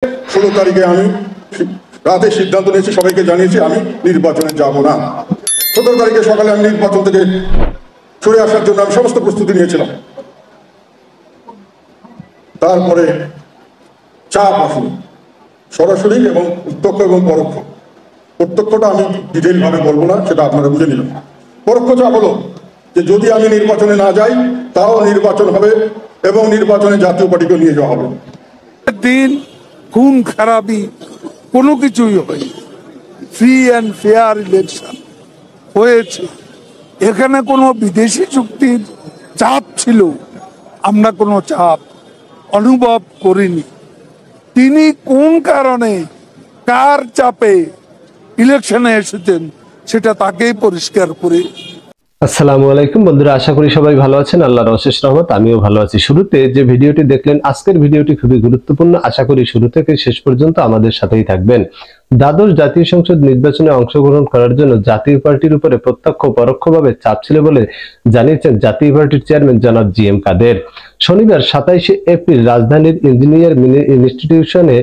16 তারিখে আমি রাতে সিদ্ধান্ত নিয়েছি, সবাইকে জানিয়েছি আমি নির্বাচনে যাব না। 17 তারিখে সকালে আমি নির্বাচন থেকে সরে আসার জন্য আমি সমস্ত প্রস্তুতি নিয়েছিলাম। তারপরে চাপ আসলো সরাসরি এবং প্রত্যক্ষ এবং পরোক্ষ। প্রত্যক্ষটা আমি ডিটেইল ভাবে বলবো না, সেটা আপনারা বুঝে নিলেন। পরোক্ষ চাপ হলো যে যদি আমি নির্বাচনে না যাই তাও নির্বাচন হবে এবং নির্বাচনে জাতীয় পার্টিকে নিয়ে যাওয়া হবে। দিন খুন খারাপি কোনো কিছুই হয়, ফ্রি অ্যান্ড ফেয়ার ইলেকশন হয়েছে। এখানে কোনো বিদেশি চুক্তির চাপ ছিল, আমরা কোনো চাপ অনুভব করিনি। তিনি কোন কারণে কার চাপে ইলেকশনে এসেছেন সেটা তাকেই পরিষ্কার করে। আসসালামু আলাইকুম বন্ধুরা, আশা করি সবাই ভালো আছেন। আল্লাহর অশেষ রহমত, আমিও ভালো আছি। শুরুতে যে ভিডিওটি দেখলেন, আজকের ভিডিওটি খুবই গুরুত্বপূর্ণ। আশা করি শুরু থেকে শেষ পর্যন্ত আমাদের সাথেই থাকবেন। দ্বাদশ জাতীয় সংসদ নির্বাচনে অংশগ্রহণ করার জন্য জাতীয় পার্টির উপরে প্রত্যক্ষ পরোক্ষভাবে চাপ ছিল বলে জানিয়েছেন জাতীয় পার্টির চেয়ারম্যান জনাব জি.এম. কাদের। শনিবার 27 এপ্রিল রাজধানীর ইঞ্জিনিয়ার ইনস্টিটিউশনে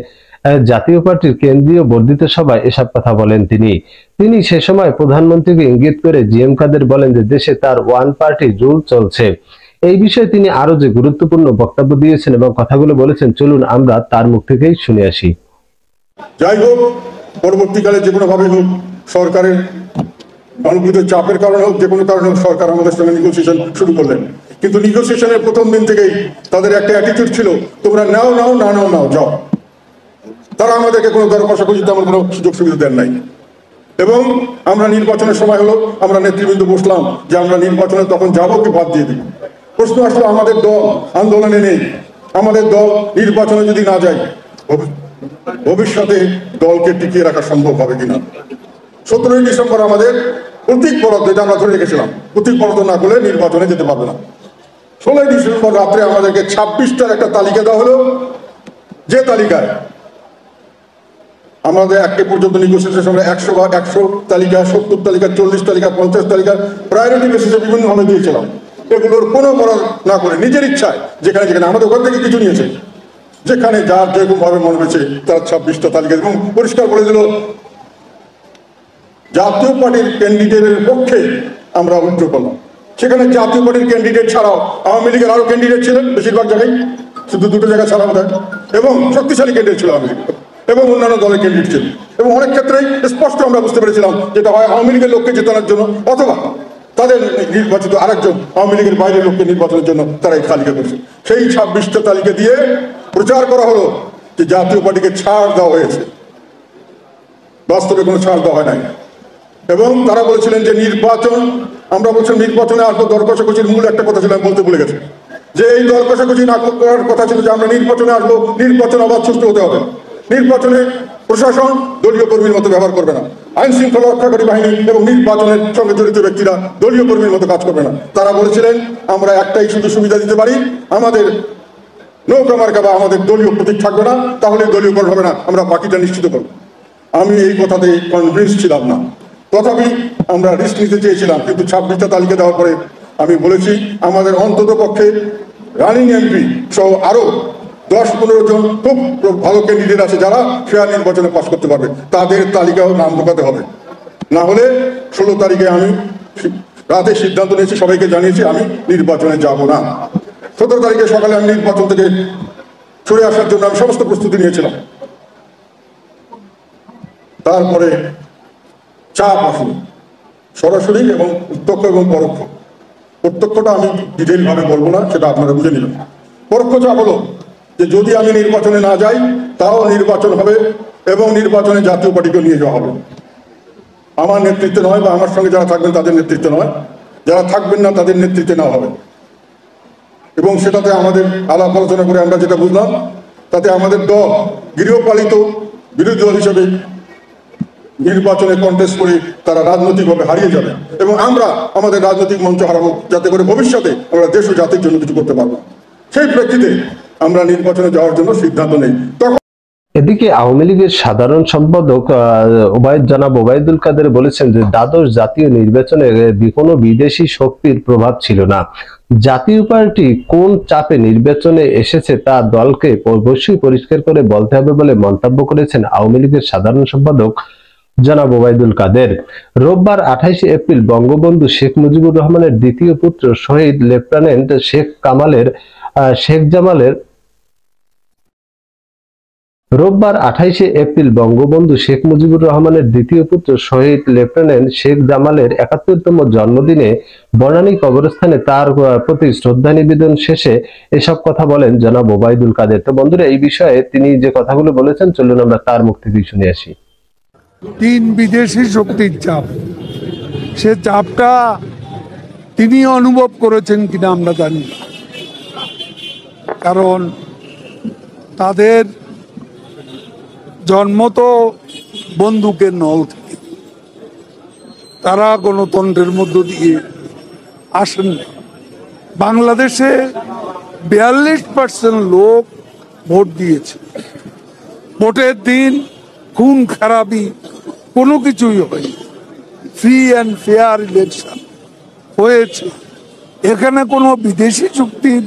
জাতীয় পার্টির কেন্দ্রীয় বর্ধিত সভায় এসব কথা বলেন তিনি সে সময় প্রধানমন্ত্রীকে ইঙ্গিত করে জি.এম. কাদের বলেন যে দেশে তার ওয়ান পার্টি রুল চলছে। এই বিষয়ে তিনি আরো যে গুরুত্বপূর্ণ বক্তব্য দিয়েছেন এবং কথাগুলো বলেছেন, চলুন আমরা তার মুখ থেকেই শুনে আসি। যাই হোক, পরবর্তীকালে যে কোনো ভাবে হোক, সরকারের অনুভূত চাপের কারণে হোক, যে কোনো কারণে হোক, সরকার আমাদের সঙ্গে নেগোসিয়েশন শুরু করলেন। কিন্তু নেগোসিয়েশনের প্রথম দিন থেকেই তাদের একটা অ্যাটিটিউড ছিল, তোমরা নাও যাও। তারা আমাদেরকে কোনো দর কষাকষিতে আমার কোনো সুযোগ সুবিধা দেন নাই। এবং আমরা নির্বাচনের সময় হলো, আমরা নেতৃবৃন্দ বসলাম যে আমরা নির্বাচনে তখন যাবো কি বাদ দিয়ে দিব। প্রশ্ন আসলো, আমাদের দল আন্দোলনে নেই, আমাদের দল নির্বাচনে যদি না যায় ভবিষ্যতে দলকে টিকিয়ে রাখা সম্ভব হবে কিনা। 17 ডিসেম্বর আমাদের প্রতীক বরাদ্দ, যেটা আমরা ধরে রেখেছিলাম, প্রতীক বরাদ্দ না করলে নির্বাচনে যেতে পারবে না। 16 ডিসেম্বর রাত্রে আমাদেরকে 26টার একটা তালিকা দেওয়া হলো, যে তালিকায় আমাদের আজকে পর্যন্ত নেগোসিয়েশনের সময় 100 তালিকা, 70 তালিকা, 40 তালিকা, 50 তালিকা প্রায়োরিটি বেসিসে বিভিন্নভাবে দিয়েছিলাম। এগুলোর কোনো বরাদ্দ না করে নিজের ইচ্ছায় যেখানে আমাদের ওখান থেকে কিছু নিয়েছে, যেখানে যার যেরকম ভাবে মনে হয়েছে তার 26টা তালিকা, এবং পরিষ্কার করে দিল জাতীয় পার্টির ক্যান্ডিডেটের পক্ষে আমরা উইথড্র করলাম। সেখানে জাতীয় পার্টির ক্যান্ডিডেট ছাড়াও আওয়ামী লীগের আরো ক্যান্ডিডেট ছিলেন, বেশিরভাগ জায়গায়, শুধু দুটো জায়গা ছাড়া বোধ হয়, এবং শক্তিশালী ক্যান্ডিডেট ছিল আওয়ামী লীগ এবং অন্যান্য দলের ক্যান্ডিডেট ছিল। এবং অনেক ক্ষেত্রেই স্পষ্ট আমরা বুঝতে পেরেছিলাম যেটা হয় আওয়ামী লীগের লোককে জেতানোর জন্য, অথবা তাদের নির্বাচিত আরেকজন আওয়ামী লীগের বাইরের লোককে নির্বাচনের জন্য তারা এই তালিকা করছে। সেই 26টা তালিকা দিয়ে প্রচার করা হলো যে জাতীয় পার্টিকে ছাড় দেওয়া হয়েছে। বাস্তবে কোনো ছাড় দেওয়া হয় নাই। এবং তারা বলেছিলেন যে আমরা বলছিলাম নির্বাচনে আসবো, দর কষাকষির মূল একটা কথা ছিল, আমি বলতে ভুলে গেছি, যে এই দর কষাকষি না করার কথা ছিল যে আমরা নির্বাচনে আসবো, নির্বাচন আবার সুষ্ঠু হতে হবে, নির্বাচনে প্রশাসন দলীয় কর্মীর মতো ব্যবহার করবে না, আইন শৃঙ্খলা রক্ষাকারী বাহিনী এবং নির্বাচনের সঙ্গে জড়িত ব্যক্তিরা দলীয় কর্মীর মতো কাজ করবে না। তারা বলেছিলেন আমরা একটাই শুধু সুবিধা দিতে পারি, আমাদের নৌকা মার্কা বা আমাদের দলীয় প্রতীক থাকবে না, তাহলে দলীয়করণ হবে না, আমরা বাকিটা নিশ্চিত করব। আমি এই কথাতে কনভিন্স ছিলাম না, তথাপি আমরা রিস্ক নিতে চেয়েছিলাম। কিন্তু 26টা তালিকা দেওয়ার পরে আমি বলেছি আমাদের অন্তত পক্ষে রানিং এমপি সহ আরো 10-15 জন খুব ভালো ক্যান্ডিডেট আছে যারা ফেয়ার নির্বাচনে পাস করতে পারবে, তাদের তালিকাও নাম ঢোকাতে হবে। না হলে 16 তারিখে আমি রাতে সিদ্ধান্ত নিয়েছি, সবাইকে জানিয়েছি আমি নির্বাচনে যাব না। 17 তারিখে সকালে আমি নির্বাচন থেকে সরে আসার জন্য আমি সমস্ত প্রস্তুতি নিয়েছিলাম। তারপরে চাপ আসলো সরাসরি এবং প্রত্যক্ষ এবং পরোক্ষ। প্রত্যক্ষটা আমি ডিটেইল ভাবে বলবো না, সেটা আপনারা বুঝে নিলেন। পরোক্ষ চাপ হলো যে যদি আমি নির্বাচনে না যাই তাও নির্বাচন হবে এবং নির্বাচনে জাতীয় পার্টিকে নিয়ে যাওয়া হবে। আমার নেতৃত্বে নয় বা আমার সঙ্গে যারা থাকবেন তাদের নেতৃত্বে নয়, যারা থাকবেন না তাদের নেতৃত্বে নেওয়া হবে। এবং সেটাতে আমাদের আলাপ আলোচনা করে আমরা যেটা বুঝলাম, তাতে আমাদের দল গৃহপালিত বিরোধী দল হিসেবে নির্বাচনে কন্টেস্ট করে তারা রাজনৈতিকভাবে হারিয়ে যাবে এবং আমরা আমাদের রাজনৈতিক মঞ্চ হারাবো, যাতে করে ভবিষ্যতে আমরা দেশ ও জাতির জন্য কিছু করতে পারবো। সেই প্রেক্ষিতে আমরা নির্বাচনে যাওয়ার জন্য সিদ্ধান্ত নেই। তখন এদিকে আওয়ামী লীগের সাধারণ সম্পাদক জনাব ওবায়দুল কাদের বলেছেন যে দ্বাদশ জাতীয় নির্বাচনে কোনো বিদেশি শক্তির প্রভাব ছিল না। জাতীয় পার্টি কোন চাপে নির্বাচনে এসেছে তা দলকে অবশ্যই পরিষ্কার করে বলতে হবে বলে মন্তব্য করেছেন আওয়ামী লীগের সাধারণ সম্পাদক জনাব ওবায়দুল কাদের। রোববার 28 এপ্রিল বঙ্গবন্ধু শেখ মুজিবুর রহমানের দ্বিতীয় পুত্র শহীদ লেফটেন্যান্ট রোববার 28 এপ্রিল বঙ্গবন্ধু শেখ মুজিবুর রহমানের দ্বিতীয় পুত্র শহীদ লেফটেন্যান্ট শেখ জামালের 71তম জন্মদিনে বনানী কবরস্থানে তার প্রতি শ্রদ্ধা নিবেদন শেষে এসব কথা বলেন জনাব ওবায়দুল কাদের। তো বন্ধুরা, এই বিষয়ে তিনি যে কথাগুলো বলেছেন চলুন আমরা তার মুখ থেকে শুনে আসি। 3 বিদেশি শক্তির চাপ, সে চাপটা তিনি অনুভব করেছেন কিনা আমরা জানি না, কারণ তাদের জন্ম তো বন্দুকের নল থেকে, তারা গণতন্ত্রের মধ্য দিয়ে আসেন না। বাংলাদেশে 42% লোক ভোট দিয়েছে। ভোটের দিন খুন খারাপি কোনো কিছুই হয়নি, ফ্রি অ্যান্ড ফেয়ার ইলেকশন হয়েছে। এখানে কোনো বিদেশি শক্তির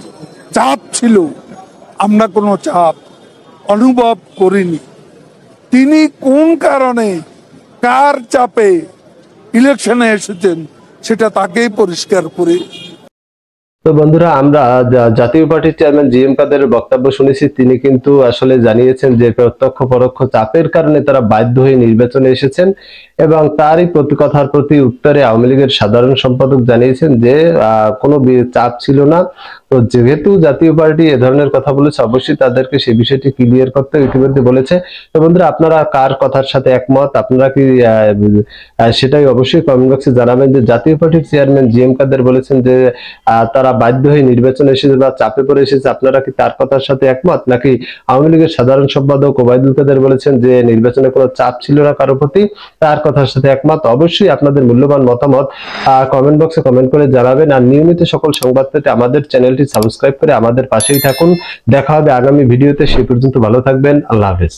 চাপ ছিল, আমরা কোনো চাপ অনুভব করিনি। তিনি কোন কারণে কার চাপে ইলেকশনে এসেছেন সেটা তাকেই পরিষ্কার করে। তো বন্ধুরা, আমরা জাতীয় পার্টির চেয়ারম্যান জিএম কাদেরের বক্তব্য শুনেছি। তিনি কিন্তু আসলে জানিয়েছেন যে প্রত্যক্ষ পরোক্ষ চাপের কারণে তারা বাধ্য হয়ে নির্বাচনে এসেছেন, এবং তারই কথার প্রতি উত্তরে আওয়ামী লীগের সাধারণ সম্পাদক জানিয়েছেন যে কোনো চাপ ছিল না। তো যেহেতু জাতীয় পার্টি এ ধরনের কথা বলেছে, অবশ্যই তাদেরকে সেই বিষয়টি ক্লিয়ার করতে ইতিমধ্যে বলেছে। তো বন্ধুরা, আপনারা কার কথার সাথে একমত, আপনারা কি সেটাই অবশ্যই কমেন্ট বক্সে জানাবেন। যে জাতীয় পার্টির চেয়ারম্যান জিএম কাদের বলেছেন যে তারা বাধ্য হয়ে নির্বাচনে এসেছে বা চাপে পড়ে এসেছে, আপনারা কি তার কথার সাথে একমত, নাকি আওয়ামী লীগের সাধারণ সম্পাদক ওবায়দুল কাদের বলেছেন যে নির্বাচনে কোনো চাপ ছিল না কারো প্রতি, তার কথার সাথে একমত? অবশ্যই আপনাদের মূল্যবান মতামত কমেন্ট বক্সে কমেন্ট করে জানাবেন। আর নিয়মিত সকল সংবাদ পেতে আমাদের চ্যানেলটি সাবস্ক্রাইব করে আমাদের পাশেই থাকুন। দেখা হবে আগামী ভিডিওতে, সেই পর্যন্ত ভালো থাকবেন। আল্লাহ হাফেজ।